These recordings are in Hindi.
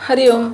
हरिओम।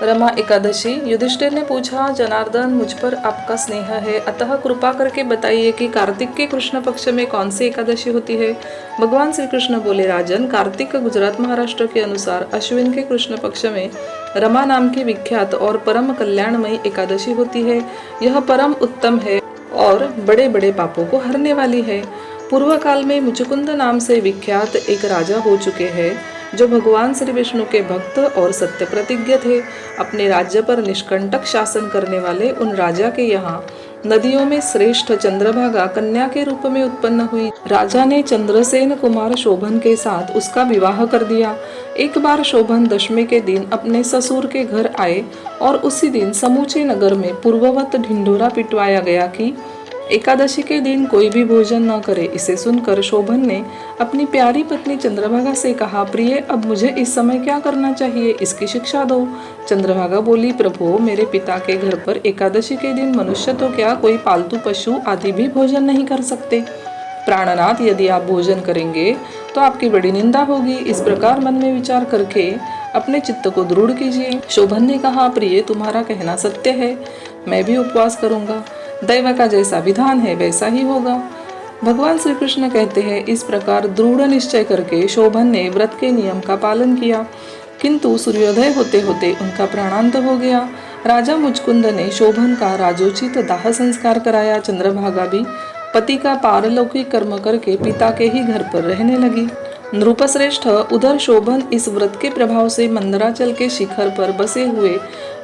रमा एकादशी। युधिष्ठिर ने पूछा, जनार्दन, मुझ पर आपका स्नेह है, अतः कृपा करके बताइए कि कार्तिक के कृष्ण पक्ष में कौन सी एकादशी होती है। भगवान श्री कृष्ण बोले, राजन, कार्तिक गुजरात महाराष्ट्र के अनुसार अश्विन के कृष्ण पक्ष में रमा नाम की विख्यात और परम कल्याणमयी एकादशी होती है। यह परम उत्तम है और बड़े बड़े पापों को हरने वाली है। पूर्व काल में मुचुकुंद नाम से विख्यात एक राजा हो चुके हैं, जो भगवान श्री विष्णु के भक्त और सत्य प्रतिज्ञ थे। अपने राज्य पर निष्कंटक शासन करने वाले उन राजा के यहाँ नदियों में श्रेष्ठ चंद्रभागा कन्या के रूप में उत्पन्न हुई। राजा ने चंद्रसेन कुमार शोभन के साथ उसका विवाह कर दिया। एक बार शोभन दशमी के दिन अपने ससुर के घर आए और उसी दिन समूचे नगर में पूर्ववत ढिंढोरा पिटवाया गया कि एकादशी के दिन कोई भी भोजन न करे। इसे सुनकर शोभन ने अपनी प्यारी पत्नी चंद्रभागा से कहा, प्रिय, अब मुझे इस समय क्या करना चाहिए, इसकी शिक्षा दो। चंद्रभागा बोली, प्रभु, मेरे पिता के घर पर एकादशी के दिन मनुष्य तो क्या, कोई पालतू पशु आदि भी भोजन नहीं कर सकते। प्राणनाथ, यदि आप भोजन करेंगे तो आपकी बड़ी निंदा होगी। इस प्रकार मन में विचार करके अपने चित्त को दृढ़ कीजिए। शोभन ने कहा, प्रिय, तुम्हारा कहना सत्य है, मैं भी उपवास करूंगा। दैव का जैसा विधान है वैसा ही होगा। भगवान श्री कृष्ण कहते हैं, इस प्रकार दृढ़ निश्चय करके शोभन ने व्रत के नियम का पालन किया, किंतु सूर्योदय होते होते उनका प्राणांत हो गया। राजा मुचकुंद ने शोभन का राजोचित दाह संस्कार कराया। चंद्रभागा भी पति का पारलौकिक कर्म करके पिता के ही घर पर रहने लगी। नृपश्रेष्ठ, उधर शोभन इस व्रत के प्रभाव से मंदराचल के शिखर पर बसे हुए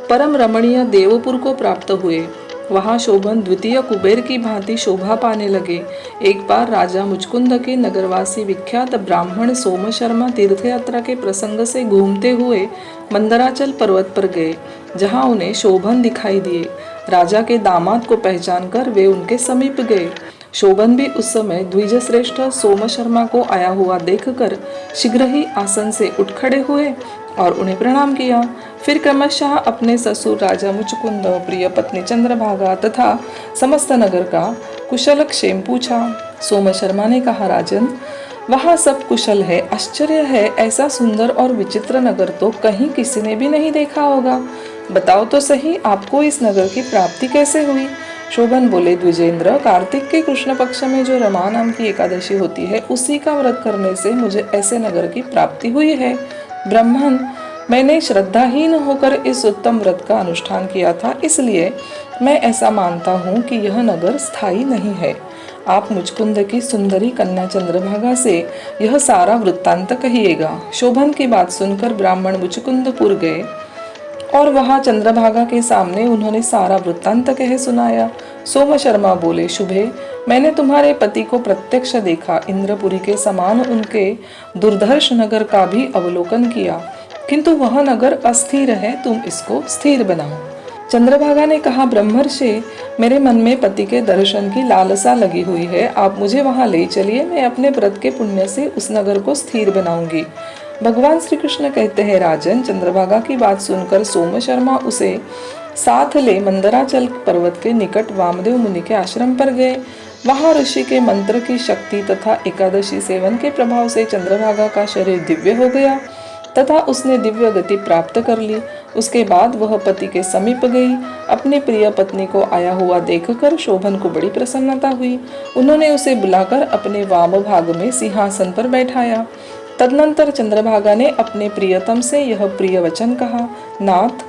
परम रमणीय देवपुर को प्राप्त हुए। वहाँ शोभन द्वितीय कुबेर की भांति शोभा पाने लगे। एक बार राजा मुचकुंद के नगरवासी विख्यात ब्राह्मण सोम शर्मा तीर्थ यात्रा के प्रसंग से घूमते हुए मंदराचल पर्वत पर गए, जहाँ उन्हें शोभन दिखाई दिए। राजा के दामाद को पहचान कर वे उनके समीप गए। शोभन भी उस समय द्विजश्रेष्ठ सोम शर्मा को आया हुआ देखकर शीघ्र ही आसन से उठ खड़े हुए और उन्हें प्रणाम किया। फिर क्रमशः अपने ससुर राजा मुचकुंद, प्रिय पत्नी चंद्रभागा तथा समस्त नगर का कुशल क्षेम पूछा। सोम शर्मा ने कहा, राजन, वहाँ सब कुशल है। आश्चर्य है, ऐसा सुंदर और विचित्र नगर तो कहीं किसी ने भी नहीं देखा होगा। बताओ तो सही, आपको इस नगर की प्राप्ति कैसे हुई। शोभन बोले, द्विजेंद्र, कार्तिक के कृष्ण पक्ष में जो रमा नाम की एकादशी होती है, उसी का व्रत करने से मुझे ऐसे नगर की प्राप्ति हुई है। ब्राह्मण, मैंने श्रद्धाहीन होकर इस उत्तम व्रत का अनुष्ठान किया था, इसलिए मैं ऐसा मानता हूँ कि यह नगर स्थायी नहीं है। आप मुचकुंद की सुंदरी कन्या चंद्रभागा से यह सारा वृत्तांत कहिएगा। शोभन की बात सुनकर ब्राह्मण मुचकुंदपुर गए और वहां चंद्रभागा के सामने उन्होंने सारा वृत्तांत कह सुनाया। सोम शर्मा बोले, शुभे, मैंने तुम्हारे पति को प्रत्यक्ष देखा। इंद्रपुरी के समान उनके दुर्धर्ष नगर का भी अवलोकन किया, किंतु वह नगर अस्थिर है, तुम इसको स्थिर बनाओ। चंद्रभागा ने कहा, ब्रह्मर्षि, मेरे मन में पति के दर्शन की लालसा लगी हुई है, आप मुझे वहां ले चलिए, मैं अपने व्रत के पुण्य से उस नगर को स्थिर बनाऊंगी। भगवान श्री कृष्ण कहते हैं, राजन, चंद्रभागा की बात सुनकर सोम शर्मा उसे साथ ले मंदराचल पर्वत के निकट वामदेव मुनि के आश्रम पर गए। वहां ऋषि के मंत्र की शक्ति तथा एकादशी सेवन के प्रभाव से चंद्रभागा का शरीर दिव्य हो गया तथा उसने दिव्य गति प्राप्त कर ली। उसके बाद वह पति के समीप गई। अपनी प्रिय पत्नी को आया हुआ देखकर शोभन को बड़ी प्रसन्नता हुई। उन्होंने उसे बुलाकर अपने वाम भाग में सिंहासन पर बैठाया। तदनंतर चंद्रभागा ने अपने प्रियतम से यह प्रिय वचन कहा, नाथ,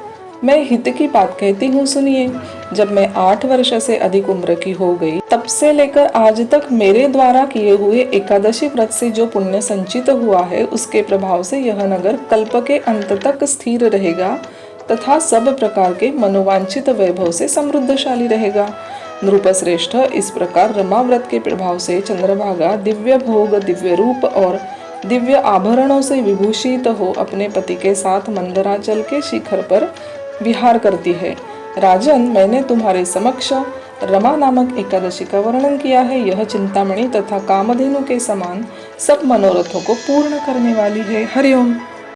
मैं हित की बात कहती हूँ, सुनिए। जब मैं 8 वर्ष से अधिक उम्र की हो गई, तब से लेकर आज तक मेरे द्वारा किए हुए एकादशी व्रत से जो पुण्य संचित हुआ है, उसके प्रभाव से यह नगर कल्प के अंत तक स्थिर रहेगा तथा सब प्रकार के मनोवांछित वैभव से समृद्धशाली रहेगा। नृपश्रेष्ठ, इस प्रकार रमा व्रत के प्रभाव से चंद्रभागा दिव्य भोग, दिव्य रूप और दिव्य आभरणों से विभूषित हो अपने पति के साथ मंदराचल के शिखर पर विहार करती है। राजन, मैंने तुम्हारे समक्ष रमा नामक एकादशी का वर्णन किया है। यह चिंतामणि तथा कामधेनु के समान सब मनोरथों को पूर्ण करने वाली है। हरिओम।